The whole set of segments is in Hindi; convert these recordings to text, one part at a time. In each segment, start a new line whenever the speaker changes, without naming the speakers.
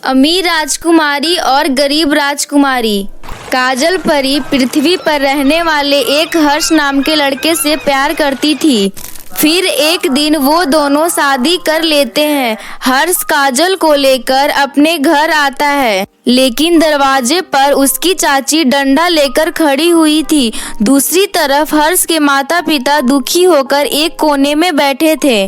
अमीर राजकुमारी और गरीब राजकुमारी। काजल परी पृथ्वी पर रहने वाले एक हर्ष नाम के लड़के से प्यार करती थी। फिर एक दिन वो दोनों शादी कर लेते हैं। हर्ष काजल को लेकर अपने घर आता है, लेकिन दरवाजे पर उसकी चाची डंडा लेकर खड़ी हुई थी। दूसरी तरफ हर्ष के माता पिता दुखी होकर एक कोने में बैठे थे।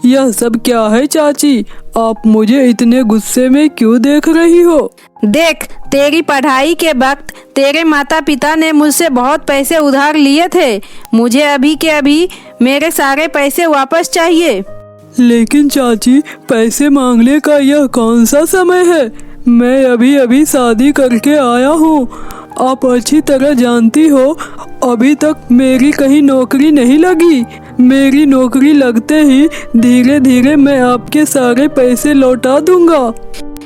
यह सब क्या है चाची? आप मुझे इतने गुस्से में क्यों देख रही हो?
देख, तेरी पढ़ाई के वक्त तेरे माता पिता ने मुझसे बहुत पैसे उधार लिए थे। मुझे अभी के अभी मेरे सारे पैसे वापस चाहिए।
लेकिन चाची, पैसे मांगने का यह कौन सा समय है? मैं अभी अभी शादी करके आया हूँ। आप अच्छी तरह जानती हो, अभी तक मेरी कहीं नौकरी नहीं लगी। मेरी नौकरी लगते ही धीरे धीरे मैं आपके सारे पैसे लौटा दूंगा।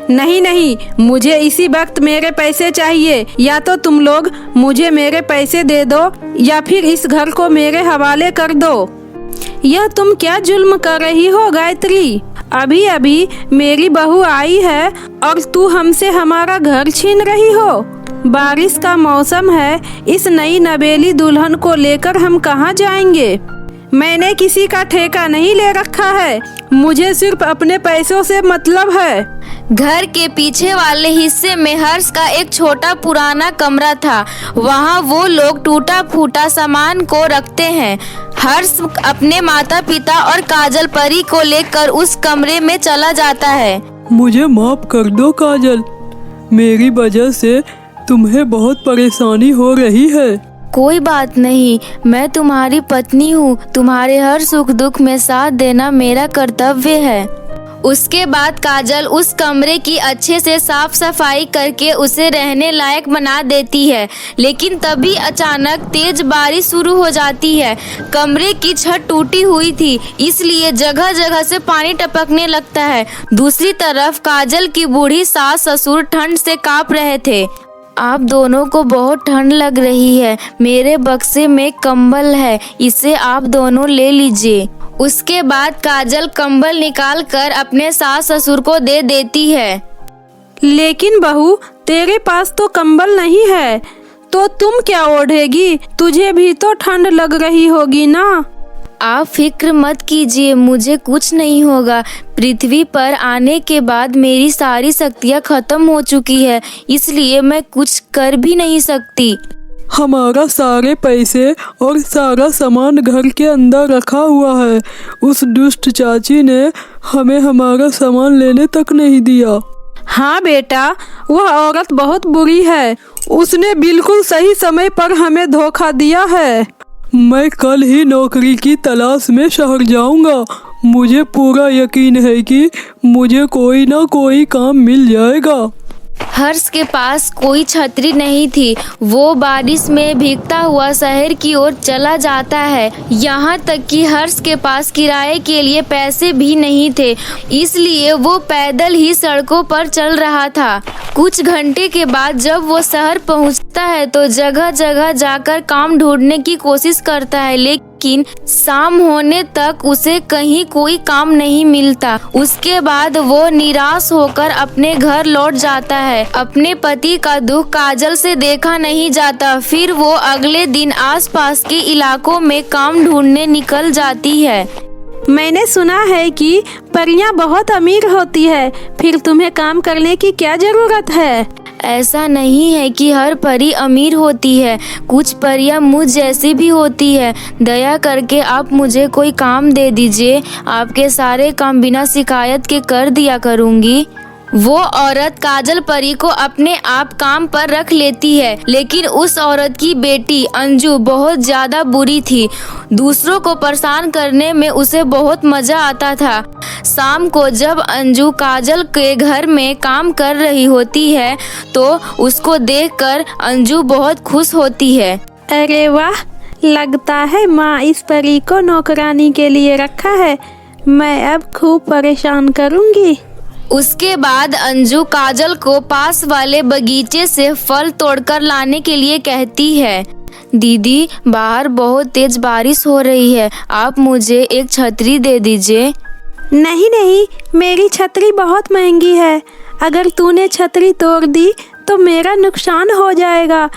नहीं नहीं, मुझे इसी वक्त मेरे पैसे चाहिए। या तो तुम लोग मुझे मेरे पैसे दे दो या फिर इस घर को मेरे हवाले कर दो। यह तुम क्या जुल्म कर रही हो गायत्री? अभी अभी मेरी बहू आई है और तू हमसे हमारा घर छीन रही हो। बारिश का मौसम है, इस नई नवेली दुल्हन को लेकर हम कहाँ जाएंगे? मैंने किसी का ठेका नहीं ले रखा है, मुझे सिर्फ अपने पैसों से मतलब है।
घर के पीछे वाले हिस्से में हर्ष का एक छोटा पुराना कमरा था। वहाँ वो लोग टूटा फूटा सामान को रखते हैं। हर्ष अपने माता पिता और काजल परी को लेकर उस कमरे में चला जाता है।
मुझे माफ कर दो काजल, मेरी वजह से तुम्हें बहुत परेशानी हो रही है।
कोई बात नहीं, मैं तुम्हारी पत्नी हूँ। तुम्हारे हर सुख दुख में साथ देना मेरा कर्तव्य है। उसके बाद काजल उस कमरे की अच्छे से साफ सफाई करके उसे रहने लायक बना देती है। लेकिन तभी अचानक तेज बारिश शुरू हो जाती है। कमरे की छत टूटी हुई थी, इसलिए जगह जगह से पानी टपकने लगता है। दूसरी तरफ काजल की बूढ़ी सास ससुर ठंड से कांप रहे थे। आप दोनों को बहुत ठंड लग रही है, मेरे बक्से में कंबल है, इसे आप दोनों ले लीजिए। उसके बाद काजल कंबल निकाल कर अपने सास ससुर को दे देती है।
लेकिन बहू, तेरे पास तो कंबल नहीं है, तो तुम क्या ओढ़ेगी? तुझे भी तो ठंड लग रही होगी ना।
आप फिक्र मत कीजिए, मुझे कुछ नहीं होगा। पृथ्वी पर आने के बाद मेरी सारी शक्तियाँ खत्म हो चुकी है, इसलिए मैं कुछ कर भी नहीं सकती।
हमारा सारे पैसे और सारा सामान घर के अंदर रखा हुआ है। उस दुष्ट चाची ने हमें हमारा सामान लेने तक नहीं दिया।
हाँ बेटा, वह औरत बहुत बुरी है। उसने बिल्कुल सही समय पर हमें धोखा दिया है।
मैं कल ही नौकरी की तलाश में शहर जाऊंगा। मुझे पूरा यकीन है कि मुझे कोई ना कोई काम मिल जाएगा।
हर्ष के पास कोई छतरी नहीं थी। वो बारिश में भीगता हुआ शहर की ओर चला जाता है। यहाँ तक कि हर्ष के पास किराए के लिए पैसे भी नहीं थे, इसलिए वो पैदल ही सड़कों पर चल रहा था। कुछ घंटे के बाद जब वो शहर पहुँचता है तो जगह जगह जाकर काम ढूंढने की कोशिश करता है, लेकिन शाम होने तक उसे कहीं कोई काम नहीं मिलता। उसके बाद वो निराश होकर अपने घर लौट जाता है। अपने पति का दुख काजल से देखा नहीं जाता। फिर वो अगले दिन आसपास के इलाकों में काम ढूंढने निकल जाती है।
मैंने सुना है कि परियां बहुत अमीर होती है, फिर तुम्हें काम करने की क्या जरूरत है?
ऐसा नहीं है कि हर परी अमीर होती है, कुछ परियां मुझ जैसी भी होती है। दया करके आप मुझे कोई काम दे दीजिए, आपके सारे काम बिना शिकायत के कर दिया करूँगी। वो औरत काजल परी को अपने आप काम पर रख लेती है, लेकिन उस औरत की बेटी अंजू बहुत ज्यादा बुरी थी। दूसरों को परेशान करने में उसे बहुत मजा आता था। शाम को जब अंजू काजल के घर में काम कर रही होती है तो उसको देखकर अंजू बहुत खुश होती है।
अरे वाह, लगता है माँ इस परी को नौकरानी के लिए रखा है। मैं अब खूब परेशान करूँगी।
उसके बाद अंजू काजल को पास वाले बगीचे से फल तोड़कर लाने के लिए कहती है। दीदी, बाहर बहुत तेज बारिश हो रही है, आप मुझे एक छतरी दे दीजिए।
नहीं नहीं, मेरी छतरी बहुत महंगी है। अगर तूने छतरी तोड़ दी तो मेरा नुकसान हो जाएगा।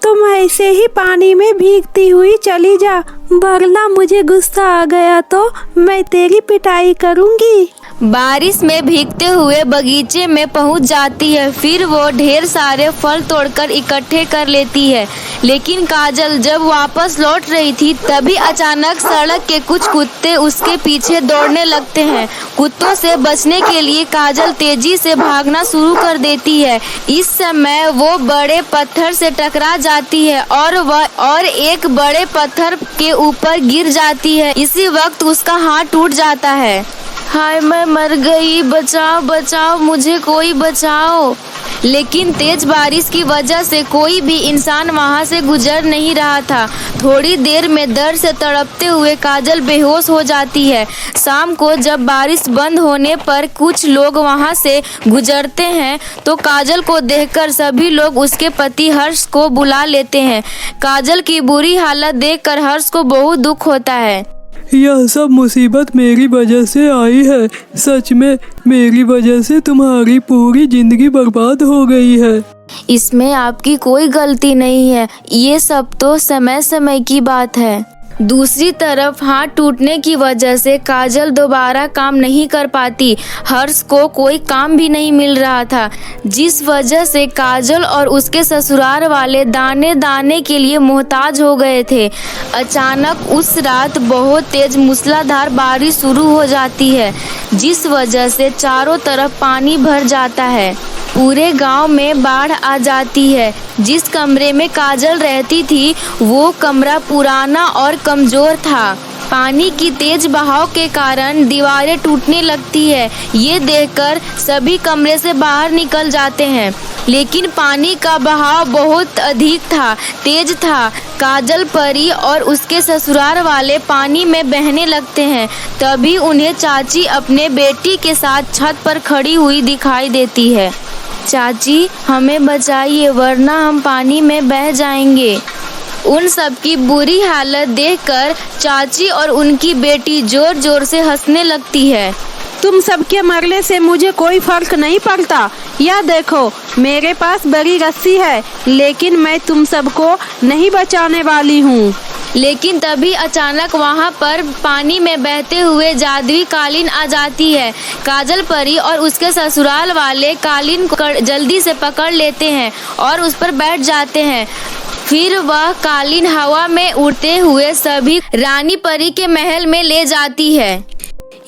तुम ऐसे ही पानी में भीगती हुई चली जा, वरना मुझे गुस्सा आ गया तो मैं तेरी पिटाई करूँगी।
बारिश में भीगते हुए बगीचे में पहुंच जाती है। फिर वो ढेर सारे फल तोड़कर इकट्ठे कर लेती है। लेकिन काजल जब वापस लौट रही थी तभी अचानक सड़क के कुछ कुत्ते उसके पीछे दौड़ने लगते हैं। कुत्तों से बचने के लिए काजल तेजी से भागना शुरू कर देती है। इस समय वो बड़े पत्थर से टकरा जाती है और एक बड़े पत्थर के ऊपर गिर जाती है। इसी वक्त उसका हाथ टूट जाता है। हाय मैं मर गई, बचाओ बचाओ मुझे, कोई बचाओ। लेकिन तेज बारिश की वजह से कोई भी इंसान वहां से गुजर नहीं रहा था। थोड़ी देर में दर्द से तड़पते हुए काजल बेहोश हो जाती है। शाम को जब बारिश बंद होने पर कुछ लोग वहां से गुजरते हैं तो काजल को देखकर सभी लोग उसके पति हर्ष को बुला लेते हैं। काजल की बुरी हालत देखकर हर्ष को बहुत दुख होता है।
यह सब मुसीबत मेरी वजह से आई है। सच में मेरी वजह से तुम्हारी पूरी जिंदगी बर्बाद हो गई है।
इसमें आपकी कोई गलती नहीं है, ये सब तो समय समय की बात है। दूसरी तरफ हाथ टूटने की वजह से काजल दोबारा काम नहीं कर पाती। हर्ष को कोई काम भी नहीं मिल रहा था, जिस वजह से काजल और उसके ससुराल वाले दाने दाने के लिए मोहताज हो गए थे। अचानक उस रात बहुत तेज मूसलाधार बारिश शुरू हो जाती है, जिस वजह से चारों तरफ पानी भर जाता है। पूरे गांव में बाढ़ आ जाती है। जिस कमरे में काजल रहती थी वो कमरा पुराना और कमजोर था। पानी की तेज बहाव के कारण दीवारें टूटने लगती है। ये देखकर सभी कमरे से बाहर निकल जाते हैं, लेकिन पानी का बहाव बहुत अधिक था, तेज था। काजल परी और उसके ससुराल वाले पानी में बहने लगते हैं। तभी उन्हें चाची अपने बेटी के साथ छत पर खड़ी हुई दिखाई देती है। चाची हमें बचाइए वरना हम पानी में बह जाएंगे। उन सब की बुरी हालत देखकर चाची और उनकी बेटी जोर जोर से हंसने लगती है।
तुम सबके मरने से मुझे कोई फर्क नहीं पड़ता। यह देखो मेरे पास बड़ी रस्सी है, लेकिन मैं तुम सबको नहीं बचाने वाली हूँ।
लेकिन तभी अचानक वहां पर पानी में बहते हुए जादुई कालीन आ जाती है। काजल परी और उसके ससुराल वाले कालीन को जल्दी से पकड़ लेते हैं और उस पर बैठ जाते हैं। फिर वह कालीन हवा में उड़ते हुए सभी रानी परी के महल में ले जाती है।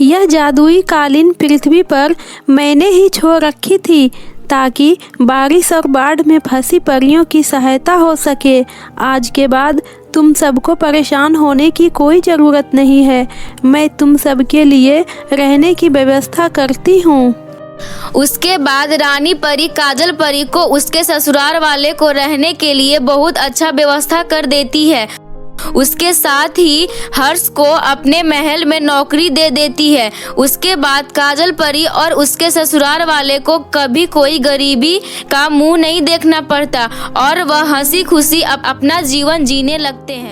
यह जादुई कालीन पृथ्वी पर मैंने ही छोड़ रखी थी ताकि बारिश और बाढ़ में फंसी परियों की सहायता हो सके। आज के बाद तुम सबको परेशान होने की कोई ज़रूरत नहीं है। मैं तुम सबके लिए रहने की व्यवस्था करती हूँ।
उसके बाद रानी परी काजल परी को उसके ससुराल वाले को रहने के लिए बहुत अच्छा व्यवस्था कर देती है। उसके साथ ही हर्ष को अपने महल में नौकरी दे देती है। उसके बाद काजल परी और उसके ससुराल वाले को कभी कोई गरीबी का मुंह नहीं देखना पड़ता और वह हंसी खुशी अपना जीवन जीने लगते हैं।